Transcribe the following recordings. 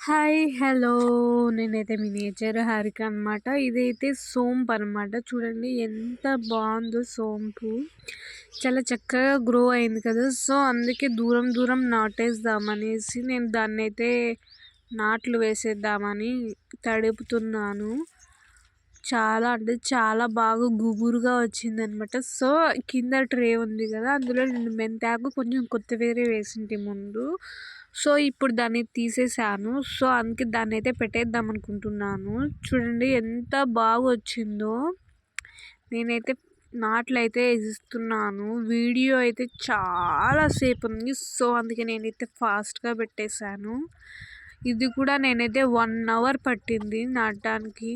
Hi! Hello! నేనైతే మీ nature Harika అనమాట. ఇదైతే సోంపు అనమాట. చూడండి ఎంత బావుందో సోంపు. చాలా చక్కగా గ్రో అయింది కదా! సో, అందుకే దూరం దూరం నాటేద్దామనేసి నేను దాన్నైతే నాట్లు వేసేద్దామని తడుపుతున్నాను. చాలా అంటే చాలా బాగా గుబురుగా వచ్చిందనమాట. సో, కింద ట్రే ఉంది కదా! అందులో నేను మెంతాకు, కొంచెం కొత్తిమీర వేసింటి ముందు. సో, ఇప్పుడు దాన్ని తీసేసాను. సో, అందుకే దాన్నైతే పెట్టేద్దాం అనుకుంటున్నాను. చూడండి ఎంత బాగొచ్చిందో. నేనైతే నాట్లయితే ఏసిస్తున్నాను. వీడియో అయితే చాలా సేపుంది. సో, అందుకే నేనైతే ఫాస్ట్‌గా పెట్టేశాను. ఇది కూడా నేనైతే 1 అవర్ పట్టింది నాటడానికి.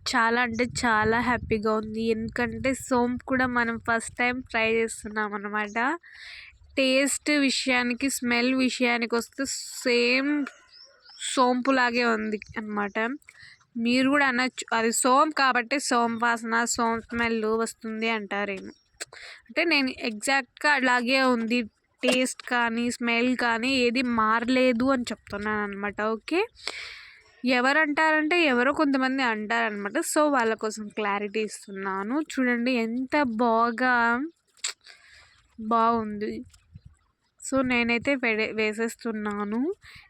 చాలా అంటే చాలా హ్యాపీగా ఉంది. ఎందుకంటే సోంపు కూడా మనం ఫస్ట్ టైం ట్రై చేస్తున్నాం అనమాట. టేస్ట్ విషయానికి, స్మెల్ విషయానికొస్తే సేమ్ సోంపులాగే ఉంది అనమాట. మీరు కూడా అనొచ్చు, అది సోంపు కాబట్టి సోంపు వాసన, సోంపు స్మెల్ వస్తుంది అంటారేమో. అంటే నేను ఎగ్జాక్ట్‌గా అలాగే ఉంది. టేస్ట్ కానీ, స్మెల్ కానీ ఏది మారలేదు అని చెప్తున్నాను అనమాట. ఓకే. ఎవరంటారంటే ఎవరో కొంతమంది అంటారనమాట. సో, వాళ్ళ కోసం క్లారిటీ ఇస్తున్నాను. చూడండి ఎంత బాగుంది. సో, నేనైతే వేసేస్తున్నాను.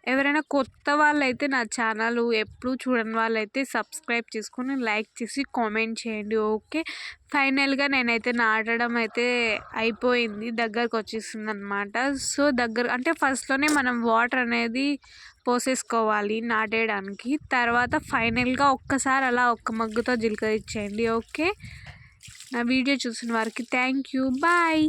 ఎవరైనా కొత్త వాళ్ళైతే నా ఛానల్ ఎప్పుడు చూడని వాళ్ళైతే సబ్స్క్రైబ్ చేసుకొని, లైక్ చేసి, కామెంట్ చేయండి. ఓకే. ఫైనల్‌గా నేనైతే నాటడం అయితే అయిపోయింది. దగ్గరకు వచ్చేసిందనమాట. సో, అంటే ఫస్ట్‌లోనే మనం వాటర్ అనేది పోసేసుకోవాలి నాటేయడానికి. తర్వాత ఫైనల్‌గా ఒక్కసారి అలా ఒక్క మగ్గుతో జీలకర్ర ఇచ్చేయండి. ఓకే. నా వీడియో చూసిన వారికి థ్యాంక్ యూ. బాయ్.